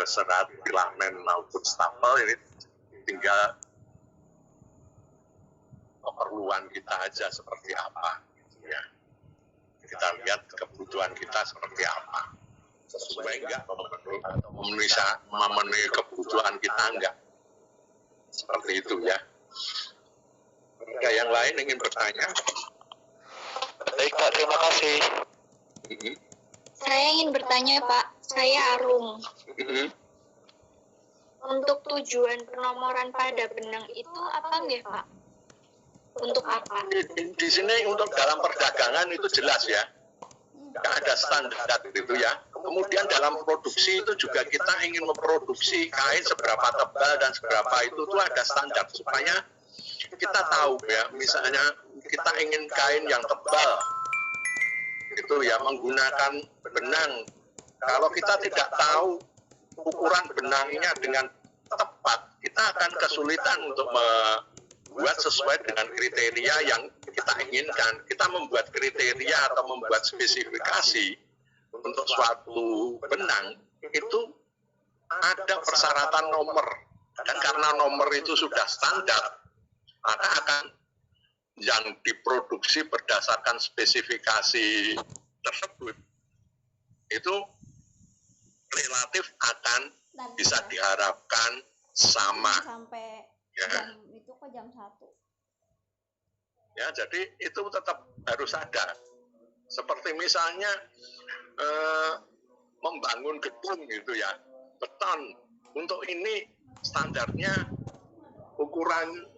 serat, filamen maupun stapel ini tinggal keperluan kita aja seperti apa, ya. Kita lihat kebutuhan kita seperti apa, sesuai enggak memenuhi kebutuhan kita enggak, seperti itu ya. Ada yang lain ingin bertanya? Baik Pak, terima kasih. Saya ingin bertanya Pak, saya Arum. Untuk tujuan penomoran pada benang itu apa nggih Pak? Untuk apa? Di sini untuk dalam perdagangan itu jelas ya, nggak ada standar gitu ya. Kemudian dalam produksi itu juga kita ingin memproduksi kain seberapa tebal dan seberapa itu tuh ada standar supaya kita tahu ya. Misalnya kita ingin kain yang tebal, itu ya menggunakan benang. Kalau kita tidak tahu ukuran benangnya dengan tepat, kita akan kesulitan untuk membuat sesuai dengan kriteria yang kita inginkan. Kita membuat kriteria atau membuat spesifikasi untuk suatu benang itu ada persyaratan nomor, dan karena nomor itu sudah standar, maka akan yang diproduksi berdasarkan spesifikasi tersebut itu relatif akan bisa diharapkan sama. Sampai ya. Jam itu kok jam 1. Ya, jadi itu tetap harus ada. Seperti misalnya membangun gedung gitu ya, beton. Untuk ini standarnya ukuran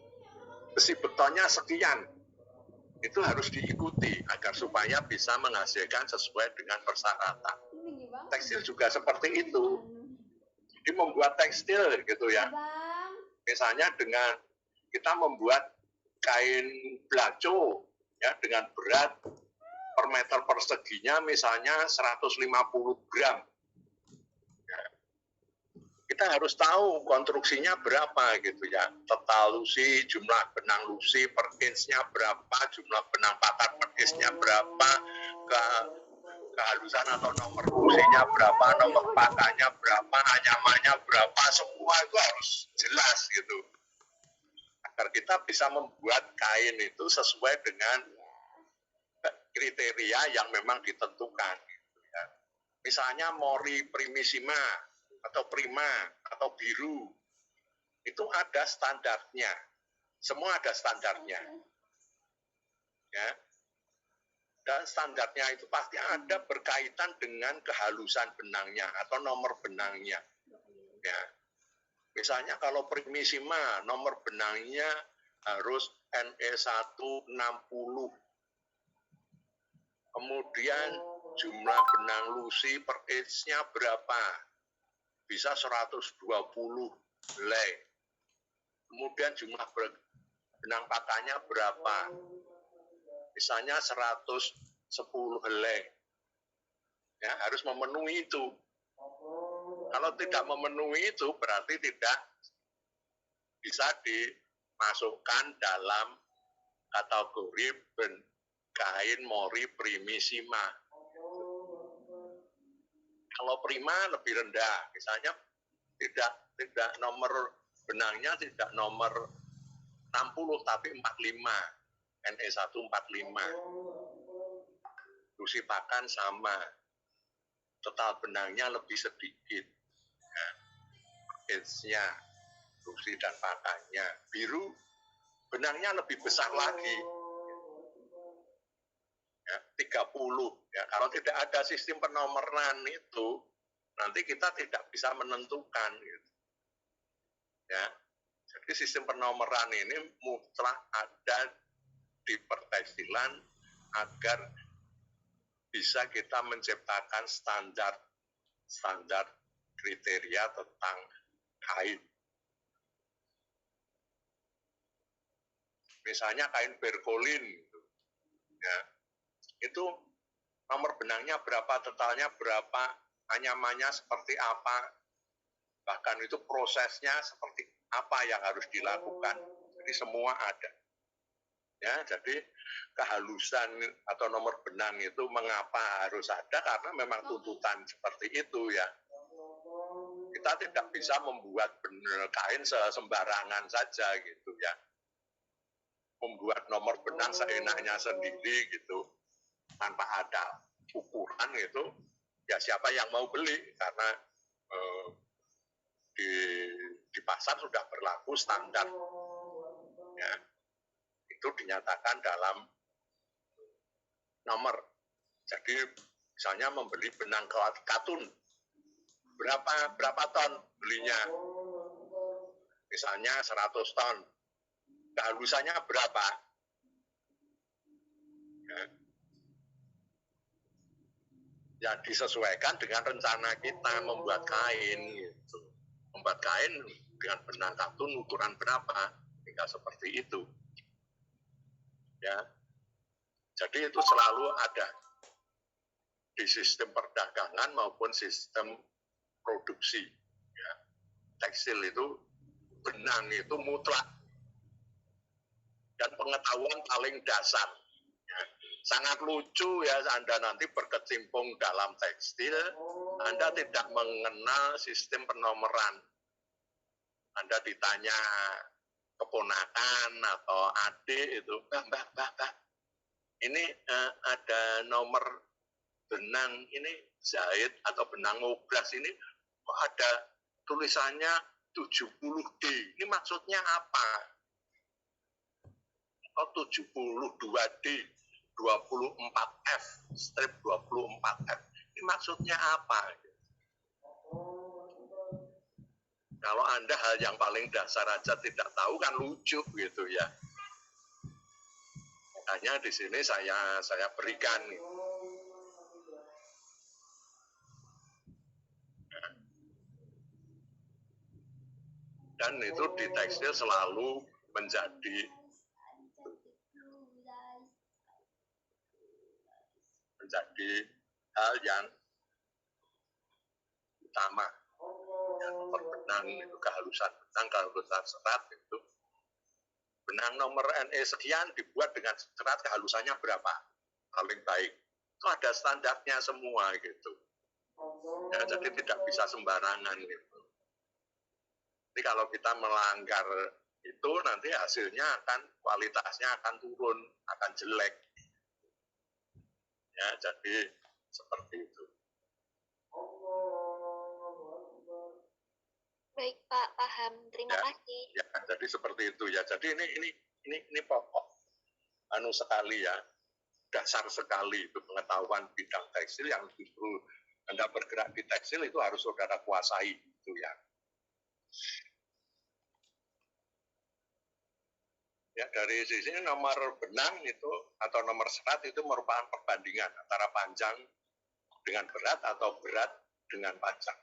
besi betonnya sekian. Itu harus diikuti agar supaya bisa menghasilkan sesuai dengan persyaratan. Tekstil juga seperti itu. Jadi membuat tekstil gitu ya. Misalnya dengan kita membuat kain belaco ya dengan berat per meter perseginya misalnya 150 gram. Ya. Kita harus tahu konstruksinya berapa gitu ya. Total lusi, jumlah benang lusi per inch-nya berapa, jumlah benang patar per inch-nya berapa, kehalusan atau nomor lusinya berapa, nomor patahnya berapa, anyamannya berapa, semua itu harus jelas gitu. Agar kita bisa membuat kain itu sesuai dengan kriteria yang memang ditentukan. Gitu ya. Misalnya mori primissima atau prima atau biru, itu ada standarnya. Semua ada standarnya. Ya. Dan standarnya itu pasti ada berkaitan dengan kehalusan benangnya atau nomor benangnya. Ya. Misalnya kalau primissima, nomor benangnya harus NE160. Kemudian jumlah benang lusi per inch-nya berapa? Bisa 120 helai. Kemudian jumlah benang patahnya berapa? Misalnya 110 helai. Ya, harus memenuhi itu. Kalau tidak memenuhi itu berarti tidak bisa dimasukkan dalam kategori kain mori primissima. Kalau prima lebih rendah, misalnya tidak nomor benangnya tidak nomor 60 tapi 45, NE145. Lusi pakan sama, total benangnya lebih sedikit. Ya. Inch-nya, lusi dan pakannya. Biru, benangnya lebih besar lagi. Ya, 30. Ya, kalau tidak ada sistem penomoran itu, nanti kita tidak bisa menentukan. Gitu. Ya, jadi sistem penomoran ini mutlak ada di pertekstilan agar bisa kita menciptakan standar kriteria tentang kain. Misalnya kain berkolin, ya, itu nomor benangnya berapa, totalnya berapa, anyamannya seperti apa, bahkan itu prosesnya seperti apa yang harus dilakukan. Jadi semua ada. Ya, jadi kehalusan atau nomor benang itu mengapa harus ada, karena memang tuntutan seperti itu ya. Kita kita tidak bisa membuat kain sembarangan saja gitu ya. Membuat nomor benang seenaknya sendiri gitu, tanpa ada ukuran gitu, ya siapa yang mau beli, karena di pasar sudah berlaku standar, ya. Itu dinyatakan dalam nomor. Jadi misalnya membeli benang katun, berapa ton belinya? Misalnya 100 ton. Kehalusannya berapa? Ya disesuaikan dengan rencana kita membuat kain gitu. Membuat kain dengan benang katun ukuran berapa? Tidak seperti itu. Ya. Jadi itu selalu ada di sistem perdagangan maupun sistem produksi. Ya. Tekstil itu, benang itu mutlak. Dan pengetahuan paling dasar. Ya. Sangat lucu ya Anda nanti berkecimpung dalam tekstil, Anda tidak mengenal sistem penomoran. Anda ditanya keponakan atau adik itu, Mbak, ini ada nomor benang ini jahit atau benang ngobras ini ada tulisannya 70D. Ini maksudnya apa? Oh 72D, 24F, strip 24F. Ini maksudnya apa? Kalau Anda hal yang paling dasar aja tidak tahu kan lucu gitu ya. Makanya di sini saya berikan. Dan itu di tekstil selalu menjadi hal yang utama. Ya, nomor benang itu kehalusan benang, kehalusan serat itu. Benang nomor NE sekian dibuat dengan serat kehalusannya berapa? Paling baik. Itu ada standarnya semua gitu. Ya, jadi tidak bisa sembarangan gitu. Jadi kalau kita melanggar itu nanti hasilnya kualitasnya akan turun, akan jelek. Ya, jadi seperti itu. Baik Pak, paham. Terima kasih. Ya, jadi seperti itu ya. Jadi ini pokok sekali ya, dasar sekali itu pengetahuan bidang tekstil yang justru Anda bergerak di tekstil itu harus saudara kuasai itu ya. Ya, dari sisi nomor benang itu atau nomor serat itu merupakan perbandingan antara panjang dengan berat atau berat dengan panjang.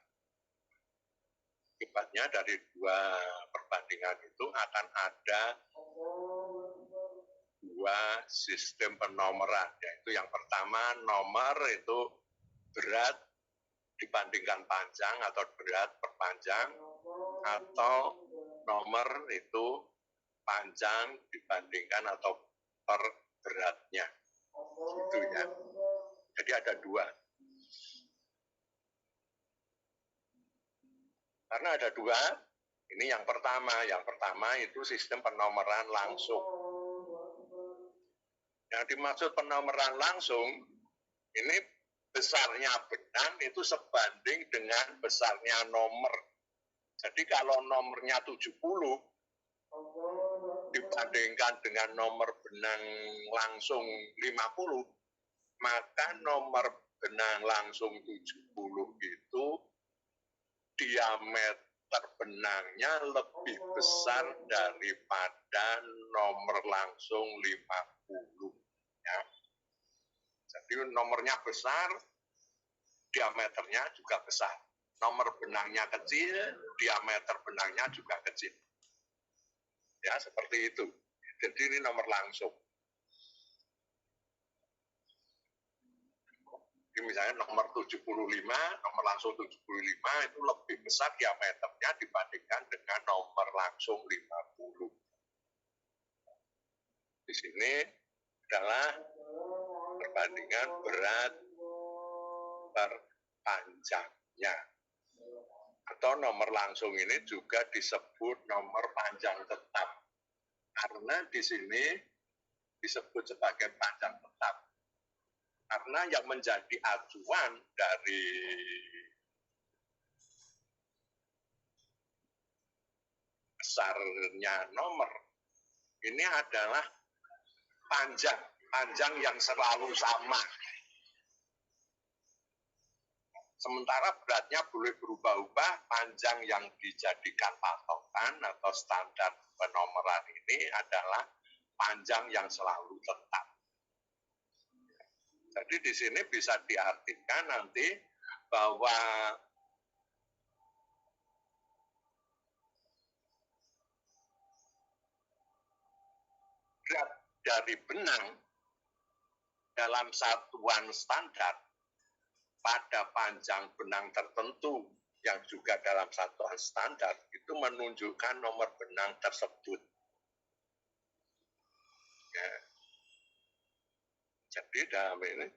Akibatnya dari dua perbandingan itu akan ada dua sistem penomoran, yaitu yang pertama nomor itu berat dibandingkan panjang atau berat per panjang, atau nomor itu panjang dibandingkan atau per beratnya, gitu ya. Jadi ada dua. Karena ada dua, ini yang pertama itu sistem penomoran langsung. Yang dimaksud penomoran langsung, ini besarnya benang itu sebanding dengan besarnya nomor. Jadi kalau nomornya 70, dibandingkan dengan nomor benang langsung 50, maka nomor benang langsung 70 itu diameter benangnya lebih besar daripada nomor langsung 50. Ya. Jadi nomornya besar, diameternya juga besar. Nomor benangnya kecil, diameter benangnya juga kecil. Ya, seperti itu. Jadi ini nomor langsung. Jadi misalnya nomor 75, nomor langsung 75 itu lebih besar diameternya dibandingkan dengan nomor langsung 50. Di sini adalah perbandingan berat per panjangnya. atau nomor langsung ini juga disebut nomor panjang tetap. Karena di sini disebut sebagai panjang tetap. Karena yang menjadi acuan dari besarnya nomor ini adalah panjang yang selalu sama. Sementara beratnya boleh berubah-ubah, panjang yang dijadikan patokan atau standar penomoran ini adalah panjang yang selalu tetap. Jadi di sini bisa diartikan nanti bahwa berat dari benang dalam satuan standar pada panjang benang tertentu yang juga dalam satuan standar itu menunjukkan nomor benang tersebut. Ya. Jadi dalam ini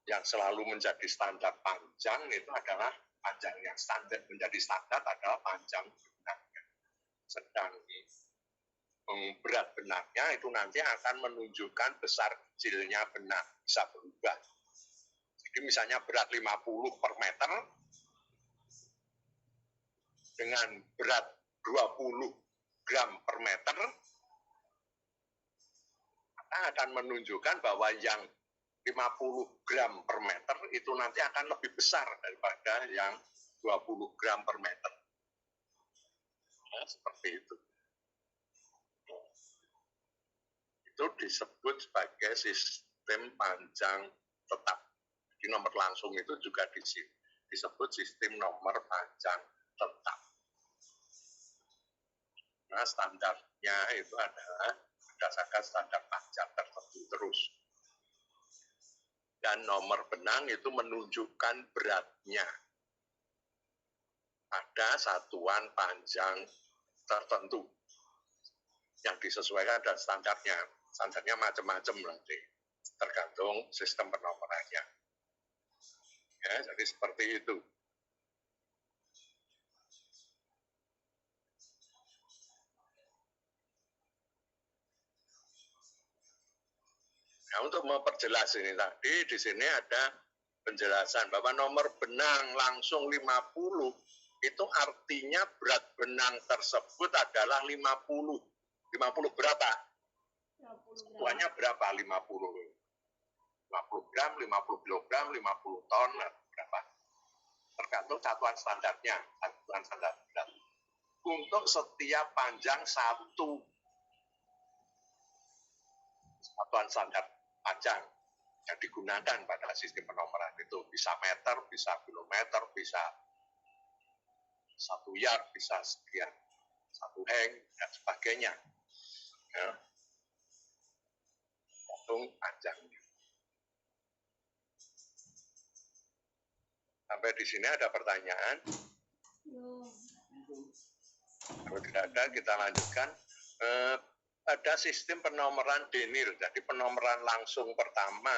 yang selalu menjadi standar panjang itu adalah panjang yang standar menjadi standar adalah panjang benangnya. Sedang berat benangnya itu nanti akan menunjukkan besar kecilnya benang, bisa berubah. Jadi misalnya berat 50 per meter dengan berat 20 gram per meter, maka akan menunjukkan bahwa yang 50 gram per meter itu nanti akan lebih besar daripada yang 20 gram per meter. Nah, seperti itu. Itu disebut sebagai sistem panjang tetap. Di nomor langsung itu juga disebut sistem nomor panjang tetap. Nah, standarnya itu adalah berdasarkan standar panjang tertentu terus. Dan nomor benang itu menunjukkan beratnya pada satuan panjang tertentu yang disesuaikan dan standarnya. Standarnya macam-macam nanti, tergantung sistem penomorannya. Ya, jadi seperti itu. Nah, untuk memperjelas ini tadi, di sini ada penjelasan bahwa nomor benang langsung 50 itu artinya berat benang tersebut adalah 50. 50 berapa? Satuannya berapa? 50. 50 gram, 50 kilogram, 50 ton, berapa? Tergantung satuan standarnya, satuan standar berat. Untuk setiap panjang satu satuan standar panjang yang digunakan pada sistem penomoran itu bisa meter, bisa kilometer, bisa 1 yard, bisa sekian, 1 heng, dan sebagainya. Ya. Hitung panjangnya. Sampai di sini ada pertanyaan? Kalau tidak ada, kita lanjutkan. Ada sistem penomoran denir. Jadi penomoran langsung pertama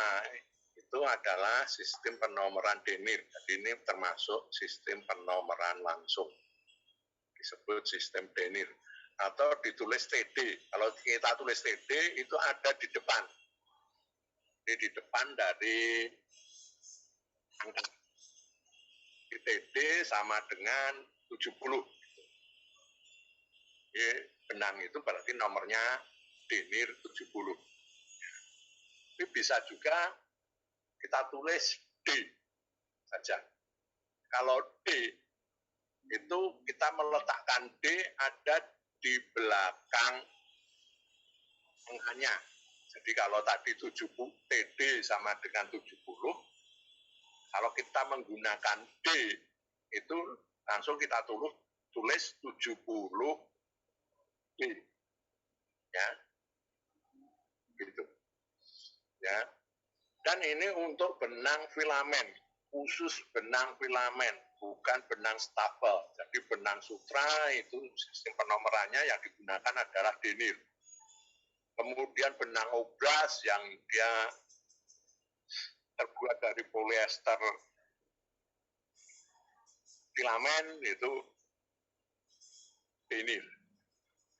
itu adalah sistem penomoran denir. Jadi ini termasuk sistem penomoran langsung. Disebut sistem denir. Atau ditulis TD. Kalau kita tulis TD itu ada di depan. Jadi di depan dari angka. TD sama dengan 70. Jadi benang itu berarti nomornya denir 70. Ini bisa juga kita tulis D saja. Kalau D itu kita meletakkan D ada di belakang angkanya. Jadi kalau tadi 70 TD sama dengan 70, kalau kita menggunakan D itu langsung kita tulis 70 D. Ya. Gitu. Ya. Dan ini untuk benang filamen, khusus benang filamen, bukan benang stapel. Jadi benang sutra itu sistem penomorannya yang digunakan adalah denir. Kemudian benang obras yang dia terbuat dari polyester filamen itu denir.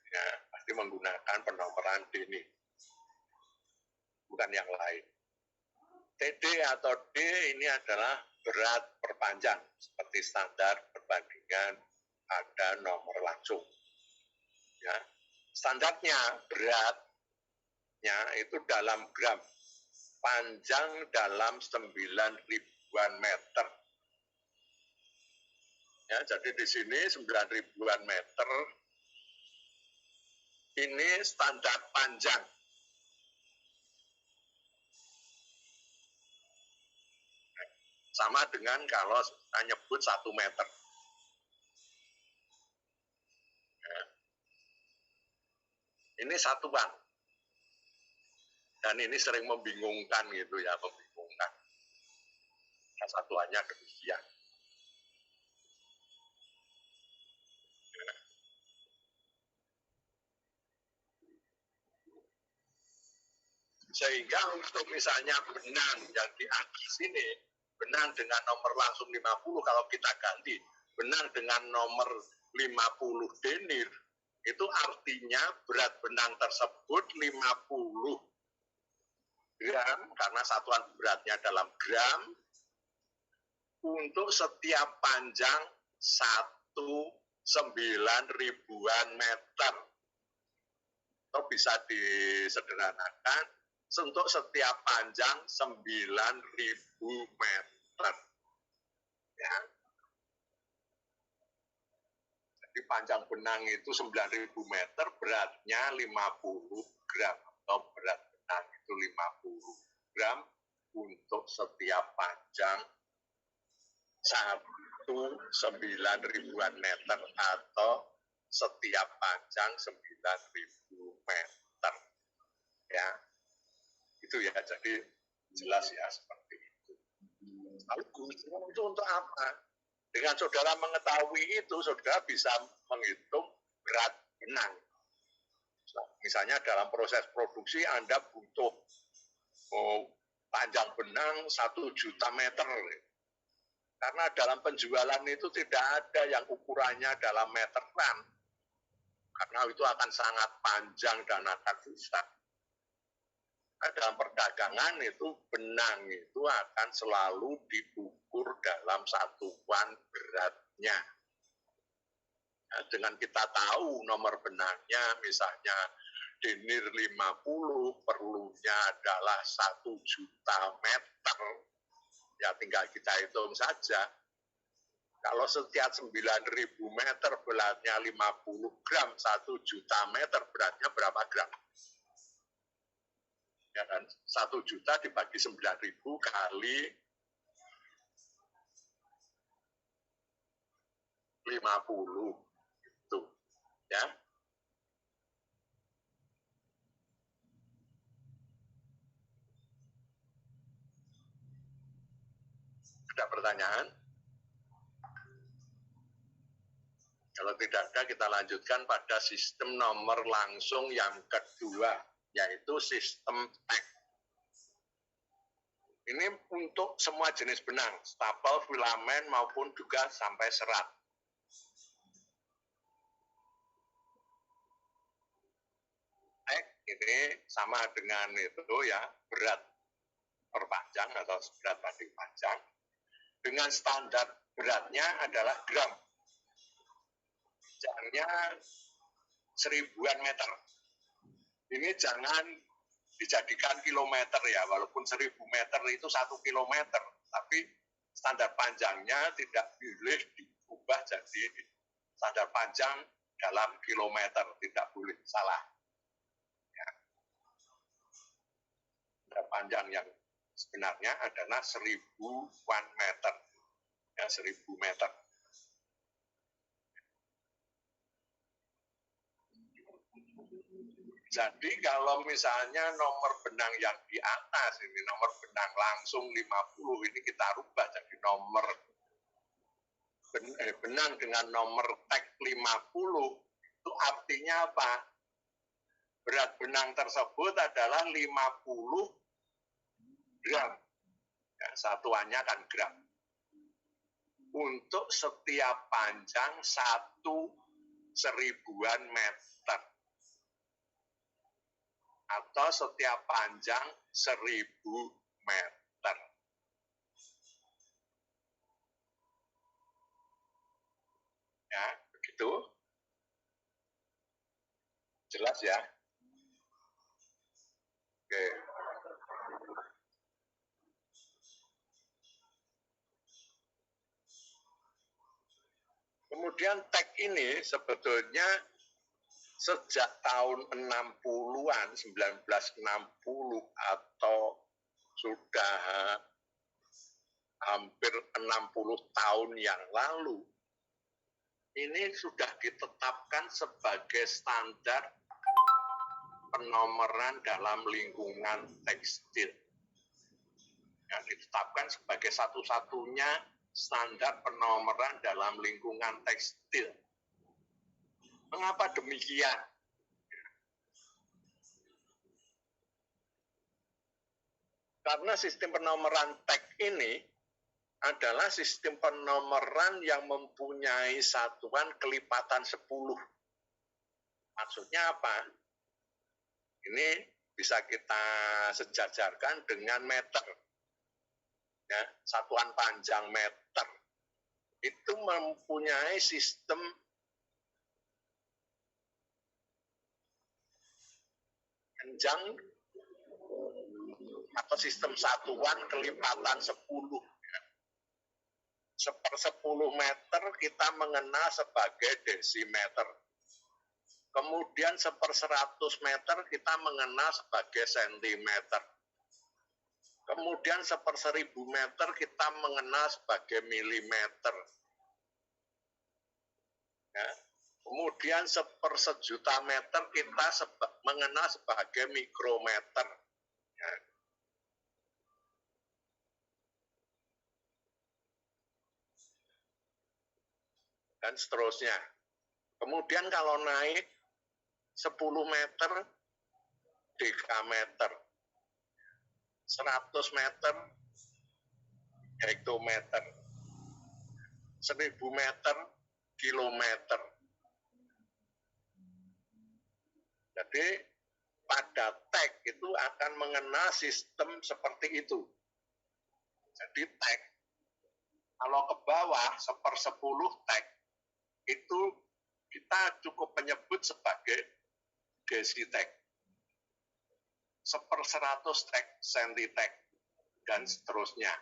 Ya, pasti menggunakan penomoran denir. Bukan yang lain. TD atau D ini adalah berat perpanjang seperti standar perbandingan pada nomor langsung. Ya. Standarnya beratnya itu dalam gram, panjang dalam 9.000-an meter. Ya, jadi di sini 9.000-an meter ini standar panjang. Sama dengan kalau kita nyebut 1 meter. Ya. Ini satuan. Dan ini sering membingungkan gitu ya, membingungkan. Nah, satuannya demikian. Ya. Sehingga untuk misalnya benang yang di atas sini, benang dengan nomor langsung 50, kalau kita ganti benang dengan nomor 50 denir, itu artinya berat benang tersebut 50 gram, karena satuan beratnya dalam gram, untuk setiap panjang 9.000-an meter. Atau bisa disederhanakan, untuk setiap panjang 9.000 meter. Ya. Jadi panjang benang itu 9.000 meter, beratnya 50 gram. Atau berat benang itu 50 gram untuk setiap panjang 9.000-an meter atau setiap panjang 9.000 meter. Ya. Itu ya, jadi jelas ya seperti itu. Lalu gunanya itu untuk apa? Dengan saudara mengetahui itu, saudara bisa menghitung berat benang. Misalnya dalam proses produksi Anda butuh panjang benang 1 juta meter. Karena dalam penjualan itu tidak ada yang ukurannya dalam meteran. Karena itu akan sangat panjang dan akan susah. Dalam perdagangan itu benang itu akan selalu diukur dalam satuan beratnya. Nah, dengan kita tahu nomor benangnya, misalnya denir 50, perlunya adalah 1 juta meter, ya tinggal kita hitung saja. Kalau setiap 9.000 meter beratnya 50 gram, 1 juta meter beratnya berapa gram? Ya kan, 1 juta dibagi 9.000 kali 50. Itu, ya. Ada pertanyaan? Kalau tidak ada, kita lanjutkan pada sistem nomor langsung yang kedua, yaitu sistem tag. Ini untuk semua jenis benang, stapel, filamen, maupun juga sampai serat. Tag ini sama dengan itu ya, berat perpanjang atau berat banding panjang. Dengan standar beratnya adalah gram. Panjangnya 1000-an meter. Ini jangan dijadikan kilometer ya, walaupun 1000 meter itu 1 kilometer, tapi standar panjangnya tidak boleh diubah jadi standar panjang dalam kilometer, tidak boleh, salah. Ya. Standar panjang yang sebenarnya adalah 1000-an meter, ya 1000 meter. Jadi kalau misalnya nomor benang yang di atas ini, nomor benang langsung 50, ini kita rubah jadi nomor benang dengan nomor tag 50, itu artinya apa? Berat benang tersebut adalah 50 gram. Ya, satuannya kan gram. untuk setiap panjang 1/1000 meter atau setiap panjang 1000 meter. Ya, begitu. Jelas ya? Oke. Kemudian tag ini sebetulnya sejak tahun 60-an, 1960 atau sudah hampir 60 tahun yang lalu, ini sudah ditetapkan sebagai standar penomoran dalam lingkungan tekstil. Yang ditetapkan sebagai satu-satunya standar penomoran dalam lingkungan tekstil. Mengapa demikian? Karena sistem penomoran tag ini adalah sistem penomoran yang mempunyai satuan kelipatan 10. Maksudnya apa? Ini bisa kita sejajarkan dengan meter. Ya, satuan panjang meter. Itu mempunyai sistem panjang atau sistem satuan kelipatan 10. 1/10 meter kita mengenal sebagai desimeter. Kemudian 1/100 meter kita mengenal sebagai sentimeter. Kemudian 1/1000 meter kita mengenal sebagai milimeter. Ya. Kemudian 1/1000 meter kita mengenal sebagai mikrometer. Ya. Dan seterusnya. Kemudian kalau naik 10 meter, dekameter. 100 meter, hektometer. 1000 meter, kilometer. Jadi pada tag itu akan mengenal sistem seperti itu. Jadi tag, kalau ke bawah 1/10 tag, itu kita cukup menyebut sebagai desitag. 1/100 tag, sentitag, dan seterusnya.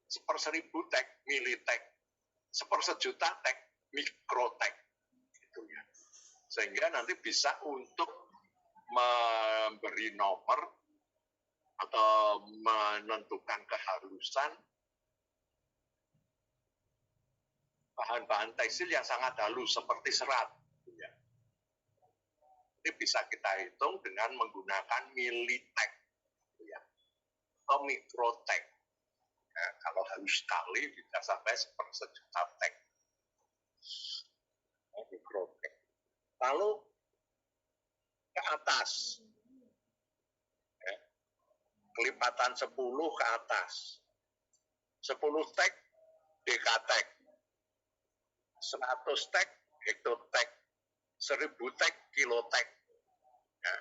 1/1000 tag, militag. 1/1000 tag, mikrotag. Gitu ya. Sehingga nanti bisa untuk memberi nomor atau menentukan kehalusan bahan-bahan tekstil yang sangat halus seperti serat. Ya. Ini bisa kita hitung dengan menggunakan militag ya, atau mikrotag. Ya, kalau halus sekali bisa sampai 1/1000 tag. Mikrotag. Lalu ke atas. Ya. Kelipatan 10 ke atas. 10 tag, dekatag. 100 tag, hektotag. 1000 tag, kilotag. Ya.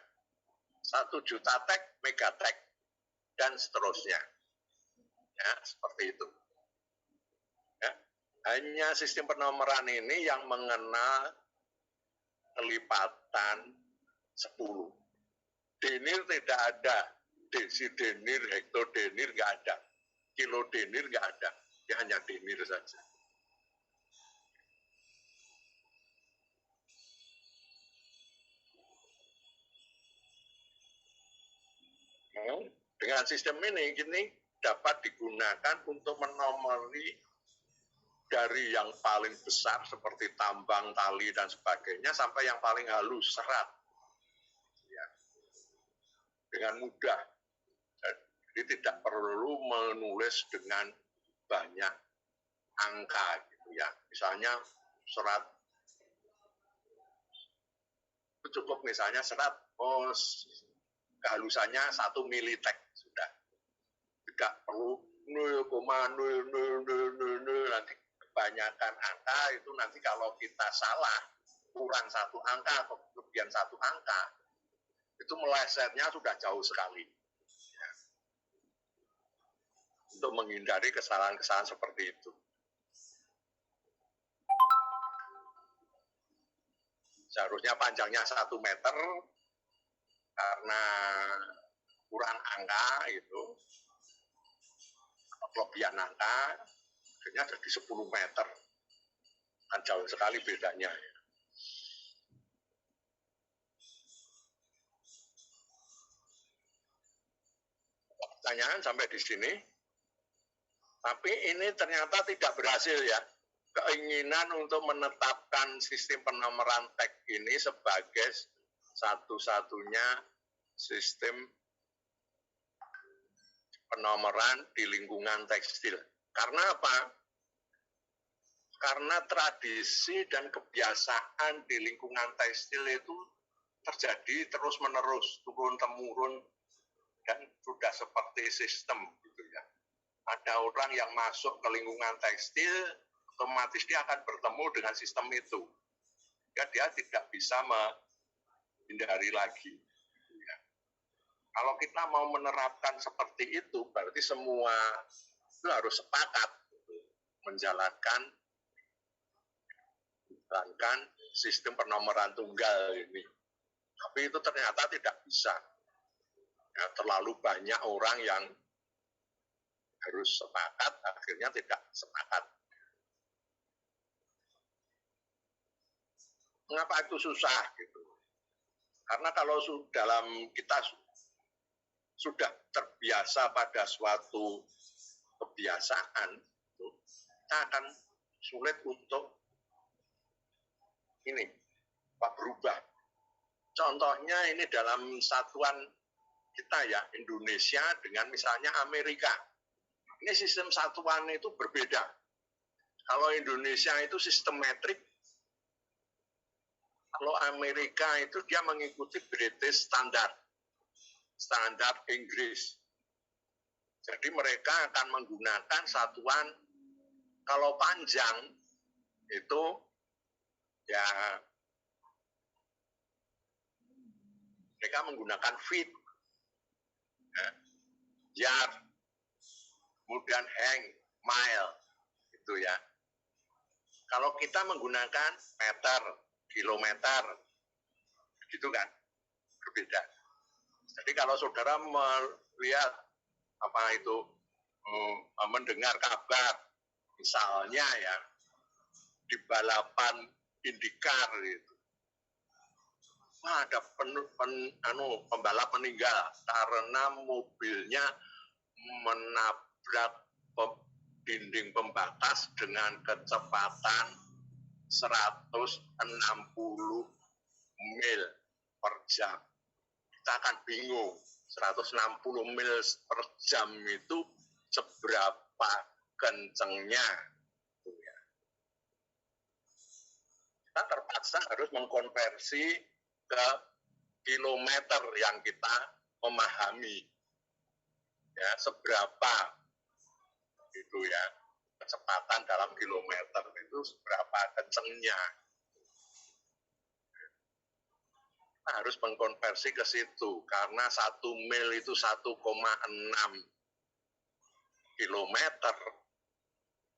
1.000.000 tag, megatag. Dan seterusnya. Ya, seperti itu. Ya. Hanya sistem penomoran ini yang mengenal kelipatan 10. Denir tidak ada. Desidenir, hektodenir nggak ada. Kilodenir nggak ada. Ya, hanya denir saja. Dengan sistem ini dapat digunakan untuk menomori dari yang paling besar seperti tambang, tali, dan sebagainya sampai yang paling halus, serat. Ya. Dengan mudah. Jadi tidak perlu menulis dengan banyak angka. Gitu ya. Misalnya serat, cukup misalnya serat, kehalusannya 1 militag sudah. Tidak perlu 0,0000 nanti kebanyakan angka itu nanti kalau kita salah kurang satu angka atau kelebihan satu angka itu melesetnya sudah jauh sekali. Ya. Untuk menghindari kesalahan-kesalahan seperti itu. Seharusnya panjangnya 1 meter karena kurang angka itu, kelebihan angka, akhirnya jadi 10 meter. Kan jauh sekali bedanya. Pertanyaan sampai di sini. Tapi ini ternyata tidak berhasil ya. Keinginan untuk menetapkan sistem penomoran tag ini sebagai satu-satunya sistem penomoran di lingkungan tekstil. Karena apa? Karena tradisi dan kebiasaan di lingkungan tekstil itu terjadi terus-menerus, turun-temurun, dan sudah seperti sistem gitu ya. Ada orang yang masuk ke lingkungan tekstil, otomatis dia akan bertemu dengan sistem itu. Ya, dia tidak bisa menghindari lagi. Ya. Kalau kita mau menerapkan seperti itu, berarti semua itu harus sepakat menjalankan sistem penomoran tunggal ini. Tapi itu ternyata tidak bisa. Ya, terlalu banyak orang yang harus sepakat, akhirnya tidak sepakat. Mengapa itu susah gitu? Karena kalau dalam kita sudah terbiasa pada suatu kebiasaan, kita akan sulit untuk ini berubah. Contohnya ini dalam satuan kita ya, Indonesia dengan misalnya Amerika. Ini sistem satuan itu berbeda. Kalau Indonesia itu sistem metrik, kalau Amerika itu dia mengikuti British standar Inggris. Jadi mereka akan menggunakan satuan, kalau panjang itu ya mereka menggunakan feet, ya, yard, kemudian hang, mile, itu ya. Kalau kita menggunakan meter, kilometer, gitu kan, berbeda. Jadi kalau saudara melihat apa itu, mendengar kabar, misalnya ya, di balapan IndyCar itu, ada pembalap meninggal karena mobilnya menabrak dinding pembatas dengan kecepatan 160 mil per jam. Kita akan bingung, 160 mil per jam itu seberapa kencengnya. Kita terpaksa harus mengkonversi ke kilometer yang kita memahami. Ya, seberapa itu ya, kecepatan dalam kilometer itu seberapa kencengnya. Kita harus mengkonversi ke situ, karena 1 mil itu 1,6 kilometer,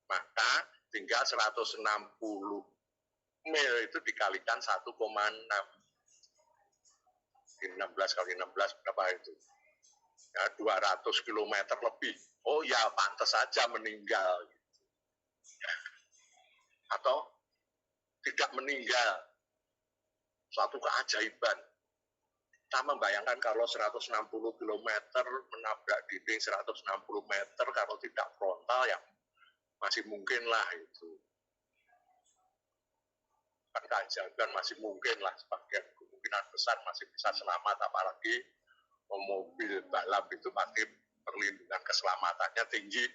maka tinggal 160 mil itu dikalikan 1,6. 16 kali 16 berapa itu? Ya, 200 kilometer lebih. Oh ya, pantas saja meninggal. Ya. Atau tidak meninggal. Suatu keajaiban. Kita membayangkan kalau 160 km menabrak dinding 160 meter, kalau tidak frontal ya masih mungkin lah itu. Kan keajaiban masih mungkin lah, sebagian kemungkinan besar masih bisa selamat, apalagi mobil balap itu pasti perlindungan keselamatannya tinggi.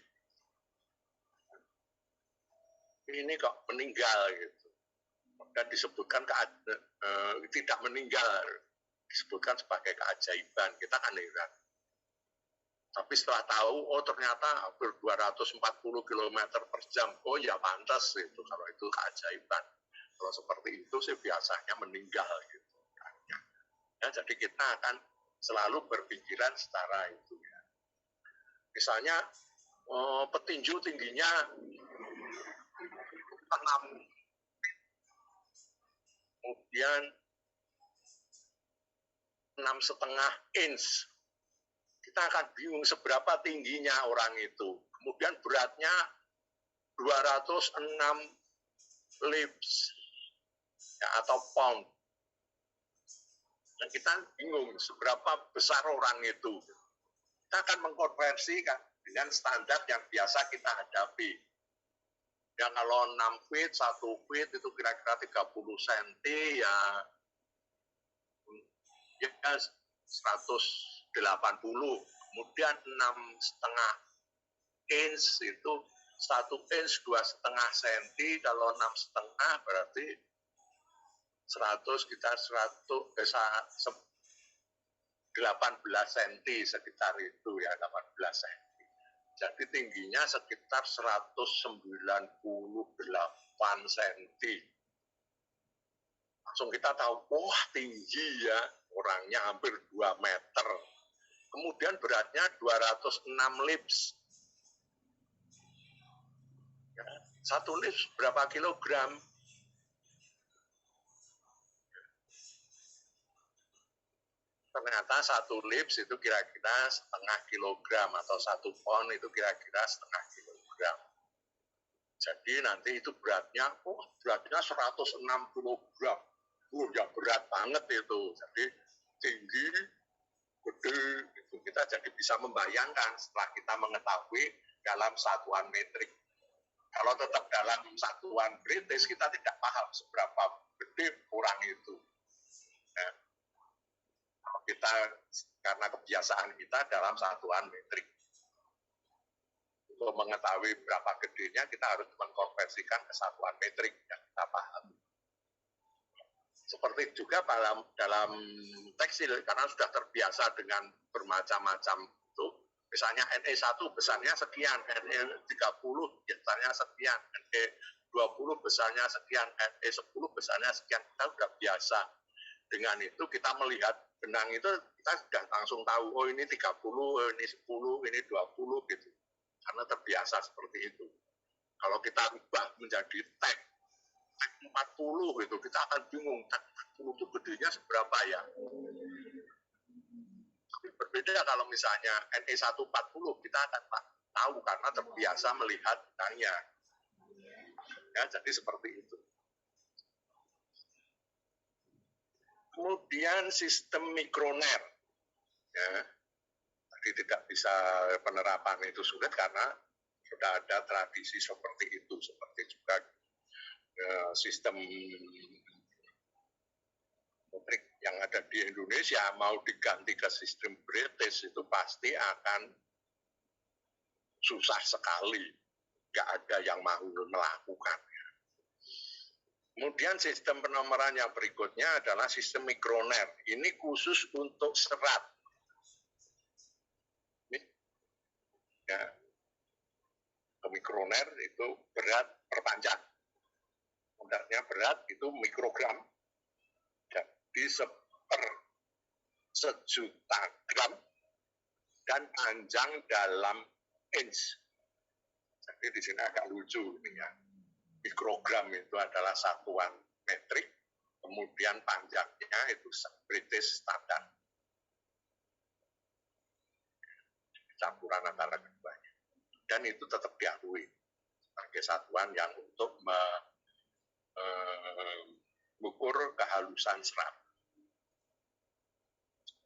Ini kok meninggal gitu. Dan disebutkan tidak meninggal, disebutkan sebagai keajaiban. Kita kan heran. Tapi setelah tahu, oh ternyata hampir 240 km per jam. Oh ya pantas itu, kalau itu keajaiban. Kalau seperti itu sih biasanya meninggal gitu. Ya, jadi kita akan selalu berpikiran secara itu ya. Misalnya petinju tingginya 6, kemudian 6,5 inch. Kita akan bingung seberapa tingginya orang itu. Kemudian beratnya 206 libs ya, atau pound. Dan kita bingung seberapa besar orang itu. Kita akan mengkonversi kan dengan standar yang biasa kita hadapi. Ya kalau 6 feet, 1 feet itu kira-kira 30 cm ya 180. Kemudian 6,5 inch itu 1 inch 2,5 cm. Kalau 6,5 berarti 100 kita 18 cm sekitar itu ya 18 cm. Jadi tingginya sekitar 198 cm. Langsung kita tahu, wah tinggi ya, orangnya hampir 2 meter. Kemudian beratnya 206 libs. Ya, 1 libs berapa kilogram? Ternyata 1 libs itu kira-kira setengah kilogram atau 1 pound itu kira-kira setengah kilogram. Jadi nanti itu beratnya 106 kilogram. Ya berat banget itu. Jadi tinggi, gede, itu kita jadi bisa membayangkan setelah kita mengetahui dalam satuan metrik. Kalau tetap dalam satuan British kita tidak paham seberapa gede orang itu. Ya. Kita karena kebiasaan kita dalam satuan metrik. Untuk mengetahui berapa gedenya kita harus mengkonversikan ke satuan metrik yang kita pahami. Seperti juga dalam tekstil karena sudah terbiasa dengan bermacam-macam itu. Misalnya NE1 besarnya sekian, NE30 besarnya sekian, NE20 besarnya sekian, NE10 besarnya sekian. Kita sudah biasa. Dengan itu kita melihat benang itu kita sudah langsung tahu, oh ini 30, ini 10, ini 20 gitu. Karena terbiasa seperti itu. Kalau kita ubah menjadi tag 40 gitu, kita akan bingung, tag 40 itu gedenya seberapa ya? Tapi berbeda kalau misalnya NE140, kita akan tahu karena terbiasa melihat benangnya. Ya, jadi seperti itu. Kemudian sistem mikroner, ya, tadi tidak bisa penerapan itu sulit karena sudah ada tradisi seperti itu, seperti juga sistem metrik yang ada di Indonesia mau diganti ke sistem British itu pasti akan susah sekali, nggak ada yang mau melakukan. Kemudian sistem penomoran yang berikutnya adalah sistem mikroner. Ini khusus untuk serat. Ini, ya, mikroner itu berat per panjang. Modalnya berat itu mikrogram. Jadi sejuta gram dan panjang dalam inch. Jadi di sini agak lucu ini ya. Mikrogram itu adalah satuan metrik, kemudian panjangnya itu British standar. Campuran antara keduanya. Dan itu tetap diakui sebagai satuan yang untuk mengukur kehalusan serat.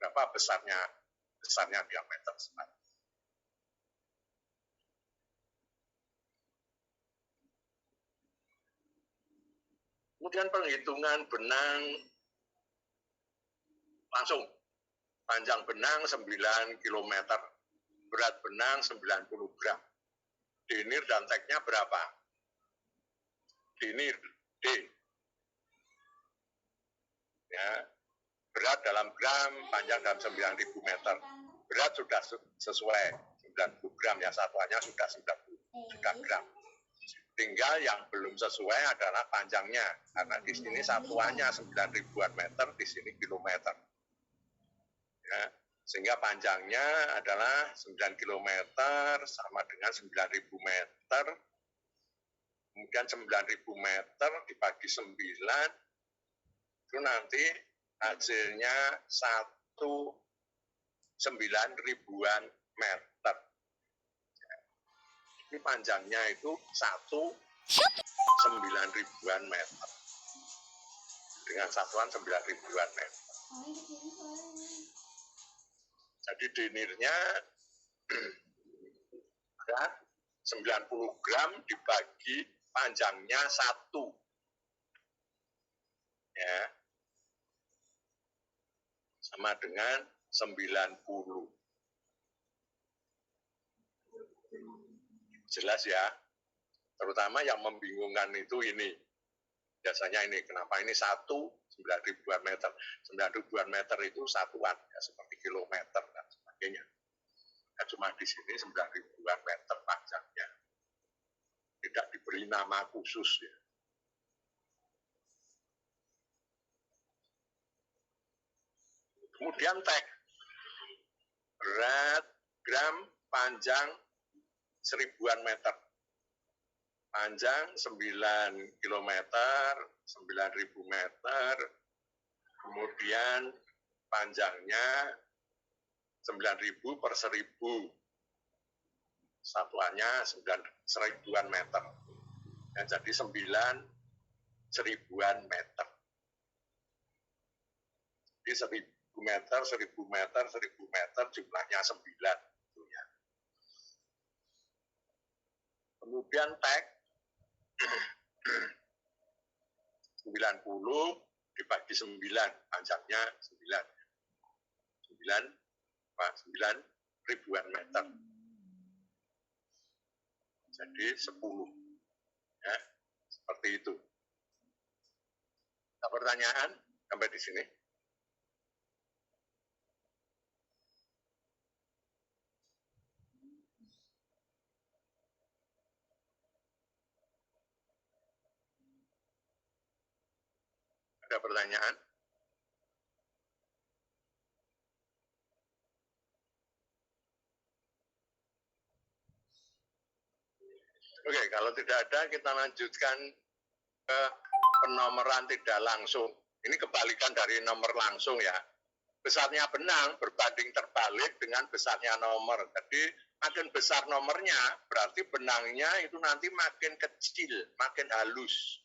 Berapa besarnya diameter serat. Kemudian penghitungan benang langsung. Panjang benang 9 km, berat benang 90 gram. Denir dan teknya berapa? Denir, D. Ya, berat dalam gram, panjang dalam 9.000 meter. berat sudah sesuai 90 gram ya, satuannya sudah 90 gram. Tinggal yang belum sesuai adalah panjangnya, karena di sini satuannya 9 ribuan meter, di sini kilometer. Ya, sehingga panjangnya adalah 9 kilometer sama dengan 9.000 meter. Kemudian 9.000 meter dibagi 9, itu nanti hasilnya 9 ribuan meter. Ini panjangnya itu 9 ribuan meter. Dengan satuan 9 ribuan meter. Jadi denirnya 90 gram dibagi panjangnya 1. Ya. Sama dengan 90. Jelas ya? Terutama yang membingungkan itu ini. Biasanya ini, kenapa ini 9 ribuan meter. 9 ribuan meter itu satuan, ya, seperti kilometer dan sebagainya. Ya, cuma di sini 9 ribuan meter panjangnya. Tidak diberi nama khusus ya. Kemudian tag. Berat, gram, panjang 1000-an meter. Panjang 9 km, 9.000 meter. Kemudian panjangnya 9.000 per 1.000. Satuannya 1000-an meter. Ya, jadi 9.000-an meter. Jadi 1.000 meter, 1.000 meter, 1.000 meter, jumlahnya 9. Ya. Kemudian tag 90 dibagi 9, panjangnya 9 ribuan meter. Jadi 10. Ya, seperti itu. Ada pertanyaan sampai di sini? Ada pertanyaan? Oke, kalau tidak ada kita lanjutkan ke penomoran tidak langsung. Ini kebalikan dari nomor langsung ya. Besarnya benang berbanding terbalik dengan besarnya nomor. Jadi makin besar nomornya berarti benangnya itu nanti makin kecil, makin halus.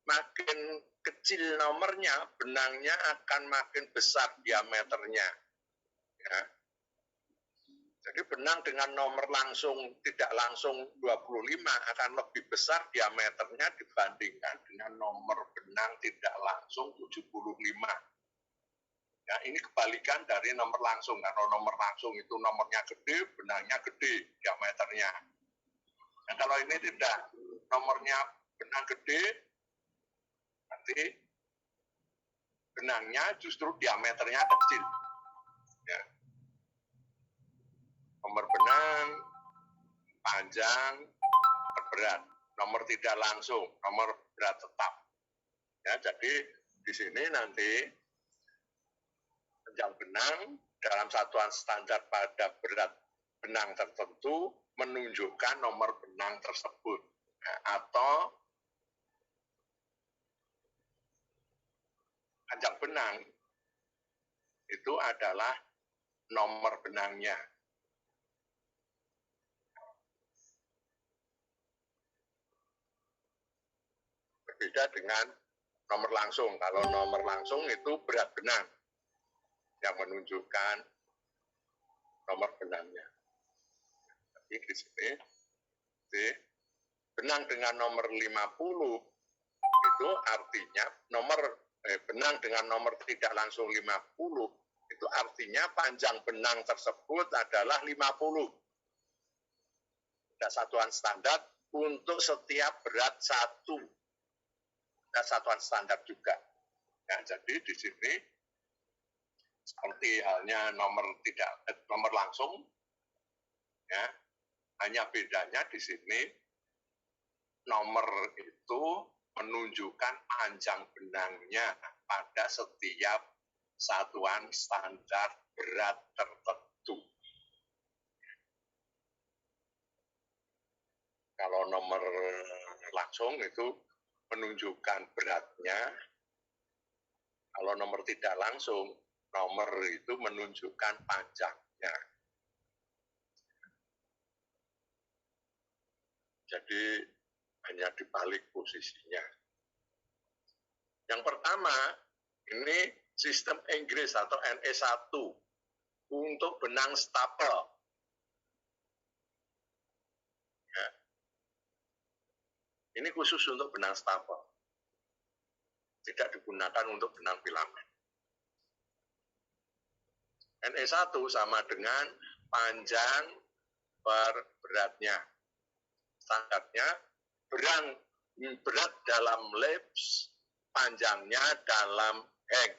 Makin kecil nomornya, benangnya akan makin besar diameternya. Ya. Jadi benang dengan nomor langsung, tidak langsung 25 akan lebih besar diameternya dibandingkan dengan nomor benang tidak langsung 75. Ya, ini kebalikan dari nomor langsung. Kalau nomor langsung itu nomornya gede, benangnya gede diameternya. Nah, kalau ini tidak, nomornya benang gede, nanti benangnya justru diameternya kecil. Ya. Nomor benang, panjang, berat. Nomor tidak langsung, nomor berat tetap. Ya, jadi di sini nanti panjang benang dalam satuan standar pada berat benang tertentu menunjukkan nomor benang tersebut. Nah, atau panjang benang itu adalah nomor benangnya. Berbeda dengan nomor langsung. Kalau nomor langsung itu berat benang yang menunjukkan nomor benangnya. Jadi di sini benang dengan nomor 50 itu artinya benang dengan nomor tidak langsung 50 itu artinya panjang benang tersebut adalah 50. Ada satuan standar untuk setiap berat 1. Ada satuan standar juga. Ya, jadi di sini seperti halnya nomor langsung, ya, hanya bedanya di sini nomor itu menunjukkan panjang benangnya pada setiap satuan standar berat tertentu. Kalau nomor langsung itu menunjukkan beratnya, kalau nomor tidak langsung, nomor itu menunjukkan panjangnya. Jadi hanya dibalik posisinya. Yang pertama, ini sistem Inggris atau NE1 untuk benang stapel. Ya. Ini khusus untuk benang stapel. Tidak digunakan untuk benang filamen. NE1 sama dengan panjang per beratnya. Standarnya berat dalam lips, panjangnya dalam hang.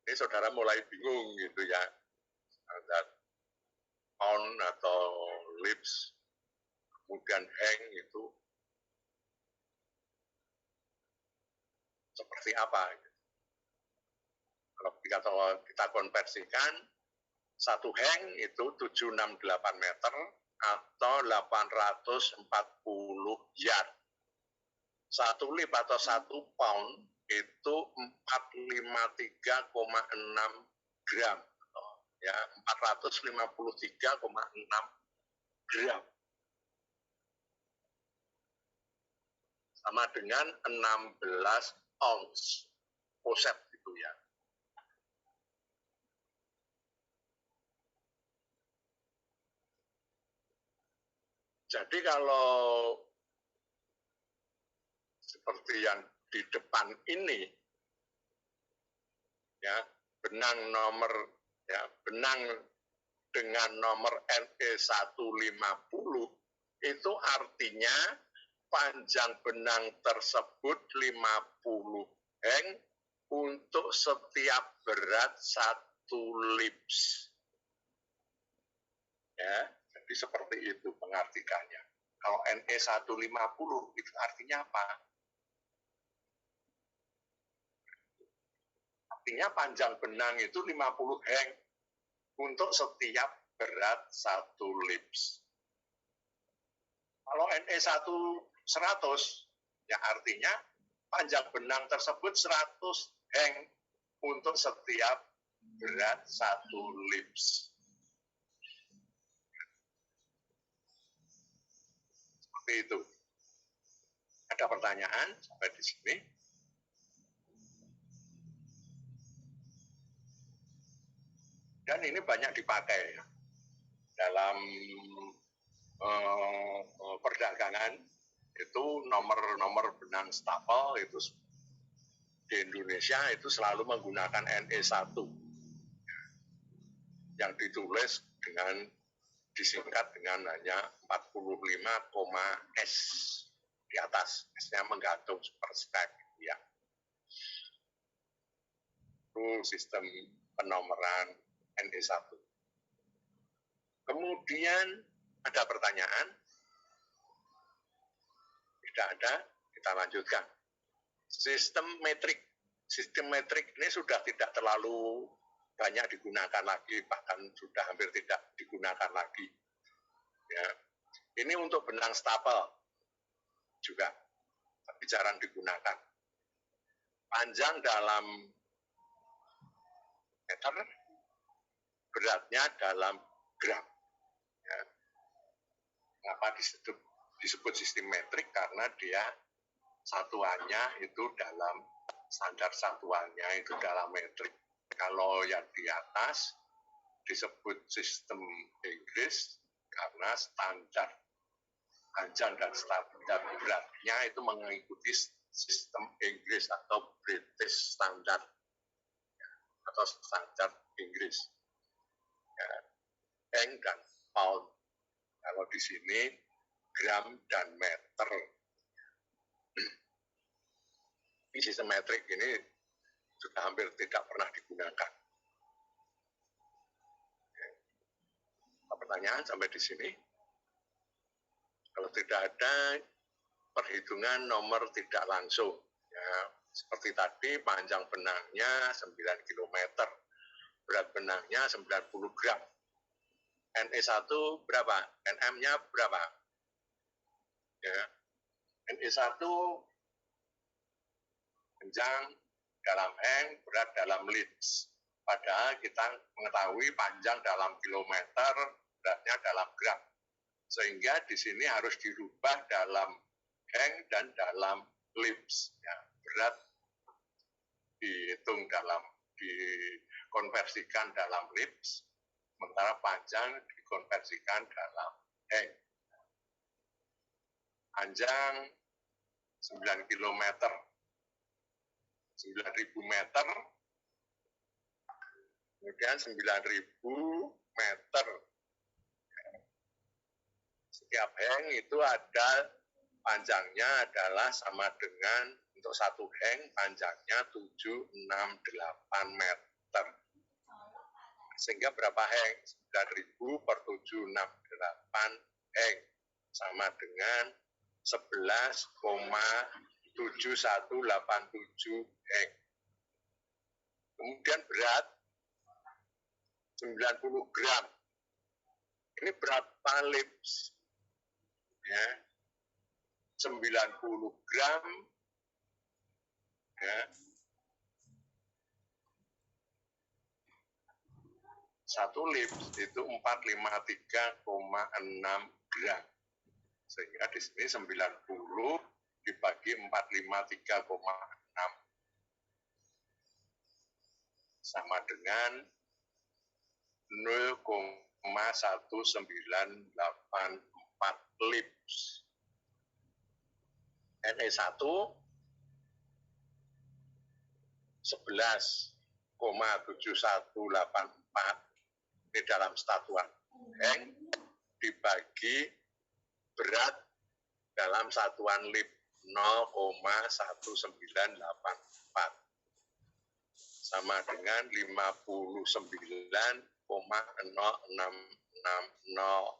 Ini saudara mulai bingung gitu ya. Standar on atau lips, kemudian hang itu seperti apa? Kalau kita konversikan, satu hang itu 768 meter atau 840 yard. Satu lip atau 1 pound itu 453,6 gram. Ya, 453,6 gram. Sama dengan 16 ounce poset gitu ya. Jadi kalau seperti yang di depan ini, ya, benang dengan nomor NE150 itu artinya panjang benang tersebut 50 heng untuk setiap berat 1 lips. Ya. Jadi seperti itu pengartikannya. Kalau NE150 itu artinya apa? Artinya panjang benang itu 50 heng untuk setiap berat 1 lips. Kalau NE100, ya artinya panjang benang tersebut 100 heng untuk setiap berat 1 lips. Itu. Ada pertanyaan sampai di sini? Dan ini banyak dipakai ya, dalam perdagangan itu nomor benang stapel itu di Indonesia itu selalu menggunakan NE1 yang ditulis dengan disingkat dengan hanya 45,S di atas, S-nya menggantung super stack ya. Itu sistem penomoran NE1. Kemudian ada pertanyaan? Tidak ada, kita lanjutkan. Sistem metrik ini sudah tidak terlalu banyak digunakan lagi, bahkan sudah hampir tidak digunakan lagi. Ya. Ini untuk benang stapel juga, tapi jarang digunakan. Panjang dalam meter, beratnya dalam gram. Ya. Kenapa disebut sistem metrik? Karena dia satuannya itu dalam standar satuannya itu dalam metrik. Kalau yang di atas disebut sistem Inggris karena standar panjang dan standar beratnya itu mengikuti sistem Inggris atau British Standard atau standar Inggris. Ya, heng dan pound. Kalau di sini gram dan meter. isi simetrik ini sudah hampir tidak pernah digunakan. Pertanyaan sampai di sini? Kalau tidak ada perhitungan nomor tidak langsung, ya, seperti tadi panjang benangnya 9 km, berat benangnya 90 gram. NE1 berapa? NM-nya berapa? Ya. NE1 panjang dalam heng, berat dalam lits. Padahal kita mengetahui panjang dalam kilometer, beratnya dalam gram. Sehingga di sini harus dirubah dalam heng dan dalam lips. Ya, berat dihitung dikonversikan dalam lips, sementara panjang dikonversikan dalam heng. Panjang 9 km, 9.000 meter, kemudian 9.000 meter. Setiap heng itu ada panjangnya adalah sama dengan untuk satu heng panjangnya 768 meter. Sehingga berapa heng? 9.000 per 768 heng sama dengan 11,7187 heng. Kemudian berat 90 gram. Ini berapa lips? Ya. 90 gram. Ya. Satu lips itu 453,6 gram. Sehingga di sini 90 dibagi 453,6 sama dengan 0,1984 lips. NE1 11,7184 ini dalam satuan heng dibagi berat dalam satuan lip 0,1984 sama dengan 59,0660.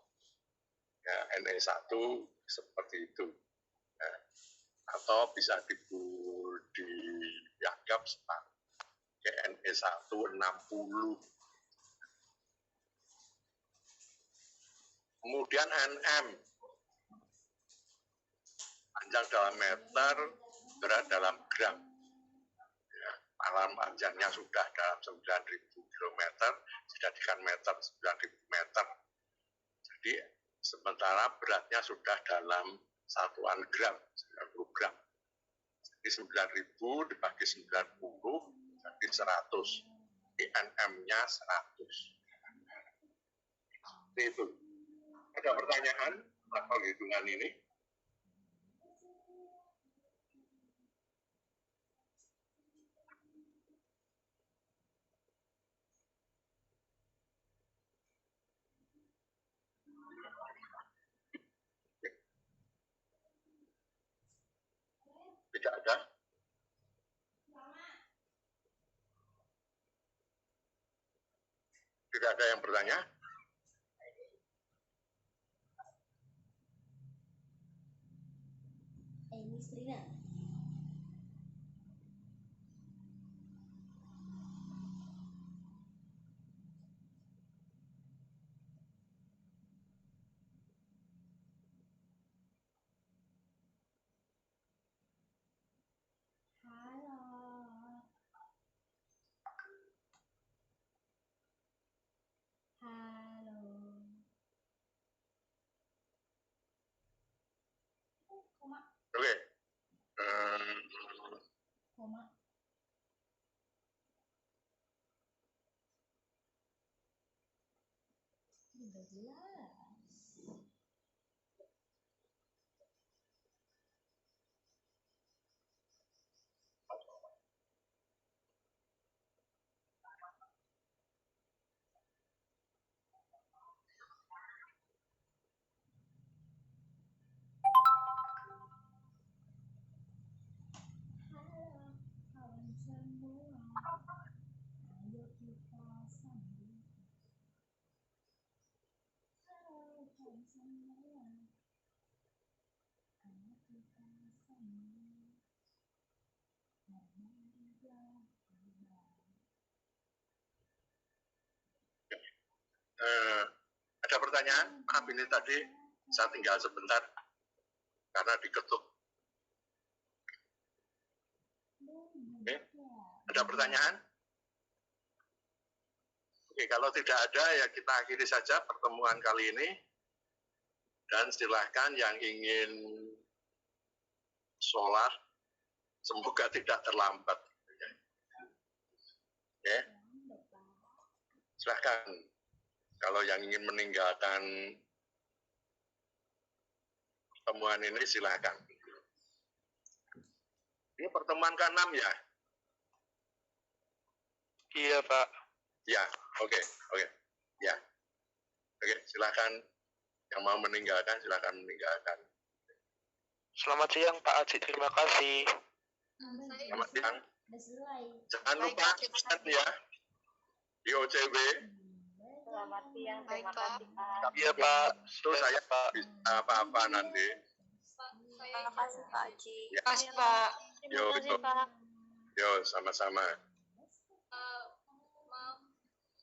Ya, NE1 seperti itu. Ya. Atau bisa dianggap sebagai NE1 60. Kemudian NM, panjang dalam meter, berat dalam gram. Ya, panjangnya sudah dalam 9.000 km, dijadikan meter 9.000 meter. Jadi sementara beratnya sudah dalam satuan gram, 90 gram. Jadi 9.000 dibagi 90, jadi 100. NM-nya 100. Seperti itu. Ada pertanyaan tentang penghitungan ini? Tidak ada? Tidak ada yang bertanya? Miss Rina. Oke. Koma. Udah jelas. Halo. Ada pertanyaan? Maaf ini tadi saya tinggal sebentar karena diketuk. Oke, ada pertanyaan? Oke, kalau tidak ada ya kita akhiri saja pertemuan kali ini. Dan silahkan yang ingin sholat, semoga tidak terlambat. Oke, silahkan. Kalau yang ingin meninggalkan pertemuan ini silahkan. Ini pertemuan ke-6 ya? Iya, Pak. Ya, oke. Ya, oke. Silahkan yang mau meninggalkan, silahkan meninggalkan. Selamat siang, Pak Aji. Terima kasih. Selamat siang. Udah selesai. Jangan lupa pesan ya di OCW. Selamat siang, Baik, terima Pak. kasih Pak. Iya, Pak. Itu saya Pak. bisa apa-apa nanti. Terima kasih Pak Haji. Ya. Makasih, Pak. Yo, Terima kasih itu. Pak. Yo, sama-sama. Maaf,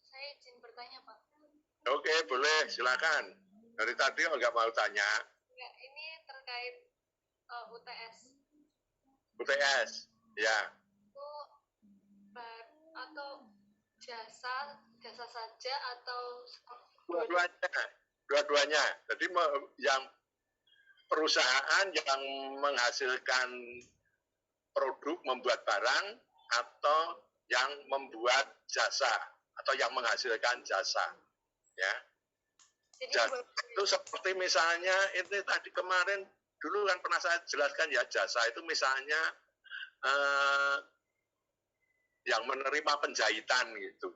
saya izin bertanya, Pak. Oke, boleh, silakan. Dari tadi nggak mau tanya. Ya, ini terkait UTS. UTS, ya. Itu atau jasa saja atau Dua-duanya. Jadi yang perusahaan yang menghasilkan produk, membuat barang, atau yang membuat jasa, atau yang menghasilkan jasa. Ya. jadi Jasa itu seperti misalnya, ini tadi kemarin, dulu kan pernah saya jelaskan ya, jasa itu misalnya yang menerima penjahitan gitu.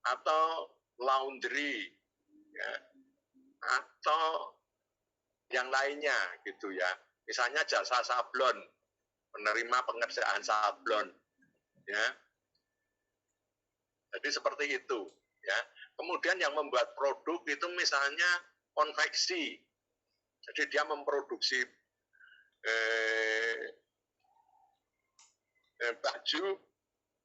Atau laundry, ya, atau yang lainnya gitu ya. Misalnya jasa sablon, menerima pengerjaan sablon, ya. Jadi seperti itu, ya. Kemudian yang membuat produk itu misalnya konveksi. Jadi dia memproduksi baju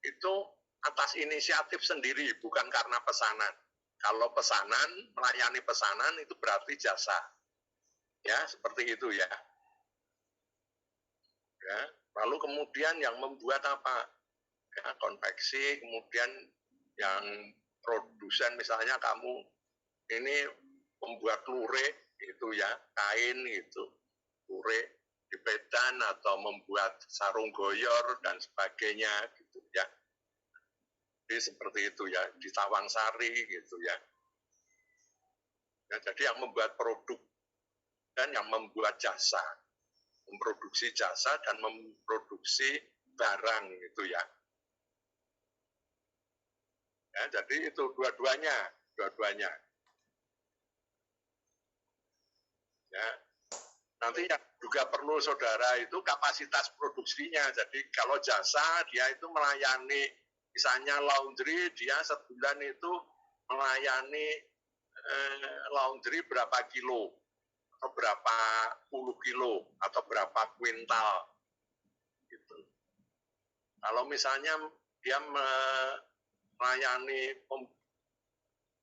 itu atas inisiatif sendiri, bukan karena pesanan. Kalau pesanan, melayani pesanan itu berarti jasa. Ya, seperti itu ya. Ya, lalu kemudian yang membuat apa? Ya, konveksi, kemudian yang produsen misalnya kamu ini membuat lurik itu ya, kain gitu. Lurik dipedan atau membuat sarung goyor dan sebagainya gitu ya. Jadi seperti itu ya, di Tawangsari gitu ya. Ya, jadi yang membuat produk dan yang membuat jasa, memproduksi jasa dan memproduksi barang gitu ya. Ya, jadi itu dua-duanya. Ya. Nanti yang juga perlu saudara itu kapasitas produksinya. Jadi kalau jasa dia itu melayani, misalnya laundry, dia sebulan itu melayani laundry berapa kilo, atau berapa puluh kilo, atau berapa kuintal. Gitu. Kalau misalnya dia melayani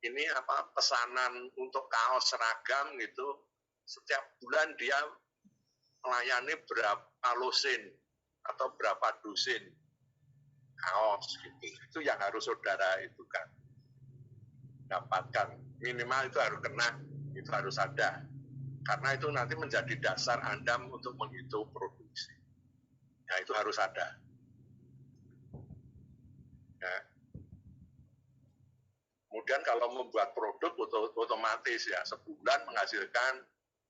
ini apa pesanan untuk kaos seragam gitu, setiap bulan dia melayani berapa lusin atau berapa dusin kaos gitu. Itu yang harus saudara itu kan dapatkan, minimal itu harus kena, itu harus ada, karena itu nanti menjadi dasar Anda untuk menghitung produksi. Ya, itu harus ada. Ya. Kemudian kalau membuat produk otomatis ya sebulan menghasilkan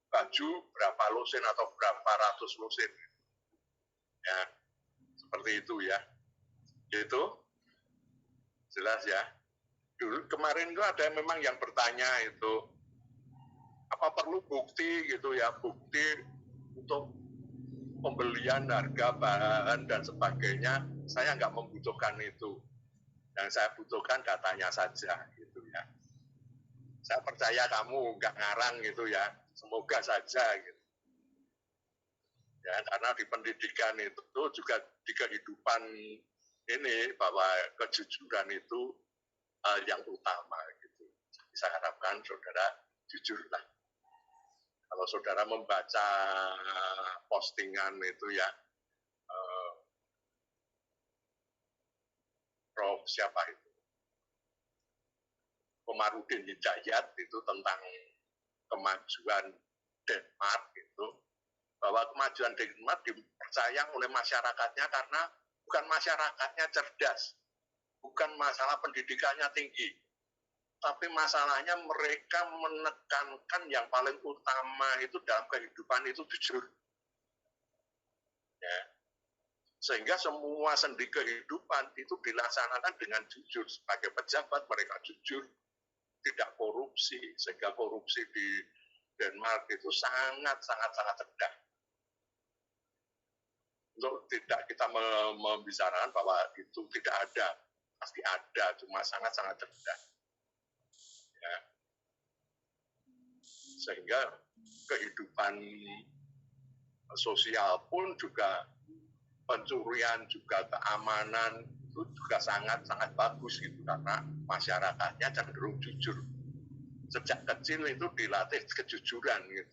baju berapa lusin atau berapa ratus lusin. Ya, seperti itu ya. Gitu. Jelas ya. Dulu kemarin itu ada memang yang bertanya itu apa perlu bukti gitu ya, bukti untuk pembelian harga bahan dan sebagainya. Saya nggak membutuhkan itu. Yang saya butuhkan datanya saja gitu ya. Saya percaya kamu nggak ngarang gitu ya. Semoga saja gitu. Ya, karena di pendidikan itu juga di kehidupan ini bahwa kejujuran itu yang utama gitu. Saya harapkan saudara jujurlah. Kalau saudara membaca postingan itu ya, Prof siapa itu? Komarudin Hidayat itu tentang kemajuan Denmark itu, bahwa kemajuan Denmark dipercaya oleh masyarakatnya karena bukan masyarakatnya cerdas, bukan masalah pendidikannya tinggi, tapi masalahnya mereka menekankan yang paling utama itu dalam kehidupan itu jujur. Ya. Sehingga semua sendi kehidupan itu dilaksanakan dengan jujur. Sebagai pejabat mereka jujur, tidak korupsi, sehingga korupsi di Denmark itu sangat rendah. Untuk tidak kita membicarakan bahwa itu tidak ada, pasti ada, cuma sangat rendah. Ya. Sehingga kehidupan sosial pun juga, pencurian juga, keamanan itu juga sangat bagus gitu, karena masyarakatnya cenderung jujur. Sejak kecil itu dilatih kejujuran gitu.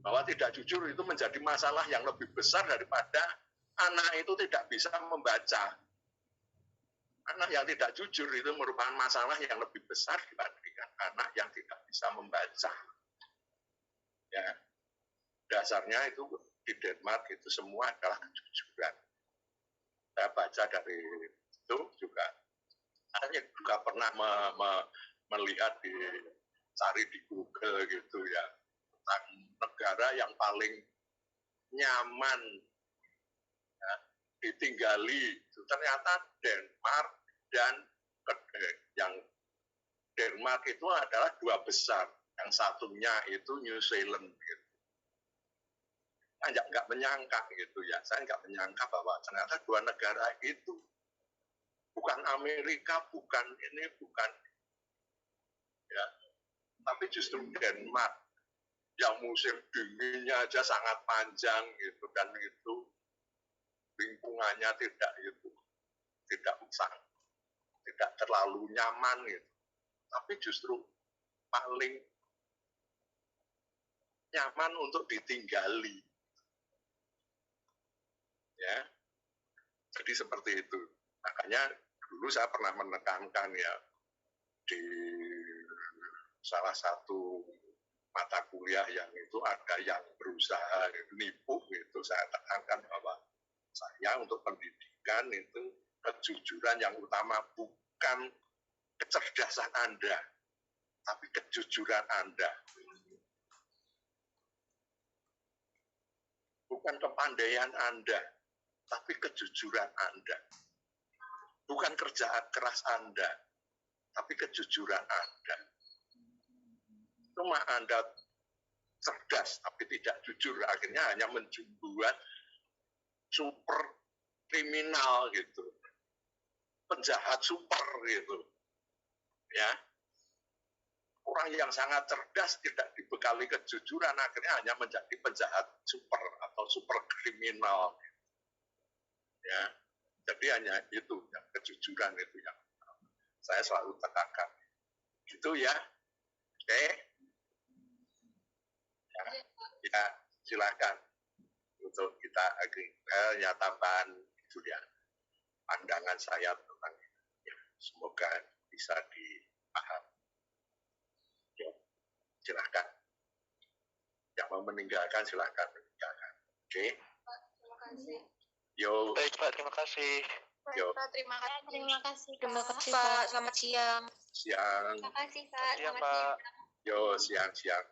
Bahwa tidak jujur itu menjadi masalah yang lebih besar daripada anak itu tidak bisa membaca. Anak yang tidak jujur itu merupakan masalah yang lebih besar dibandingkan anak yang tidak bisa membaca. Ya, dasarnya itu di Denmark itu semua adalah kejujuran. Saya baca dari itu juga, saya juga pernah melihat cari di Google gitu ya, tentang negara yang paling nyaman ya, ditinggali. Ternyata Denmark dan yang Denmark itu adalah dua besar, yang satunya itu New Zealand gitu. Saya nggak menyangka gitu ya, saya nggak menyangka bahwa ternyata dua negara itu bukan Amerika, bukan ya, tapi justru Denmark yang musim dinginnya aja sangat panjang gitu, dan itu lingkungannya tidak terlalu nyaman gitu, tapi justru paling nyaman untuk ditinggali. Ya, jadi seperti itu. Makanya dulu saya pernah menekankan ya, di salah satu mata kuliah yang itu ada yang berusaha nipu gitu, saya tekankan bahwa saya untuk pendidikan itu kejujuran yang utama, bukan kecerdasan Anda, tapi kejujuran Anda. Bukan kepandaian Anda, tapi kejujuran Anda. Bukan kerja keras Anda, tapi kejujuran Anda. Cuma Anda cerdas, tapi tidak jujur, akhirnya hanya membuat super kriminal gitu. Penjahat super gitu. Ya. Orang yang sangat cerdas tidak dibekali kejujuran, akhirnya hanya menjadi penjahat super atau super kriminal. Ya, jadi hanya itu, yang kejujuran itu yang saya selalu tekankan. Gitu ya, oke? Ya, silakan untuk kita ya tambahan itu ya, pandangan saya tentang ya, semoga bisa dipahami. Silahkan. Yang mau meninggalkan silahkan meninggalkan. Oke? Pak, terima kasih. Yo. Baik Pak, terima kasih. Yo. Pak, terima kasih. Terima kasih, Terima Pak. kasih Pak. Selamat siang. Siang. Terima kasih, Pak. Iya Selamat Pak. siang. Yo, siang.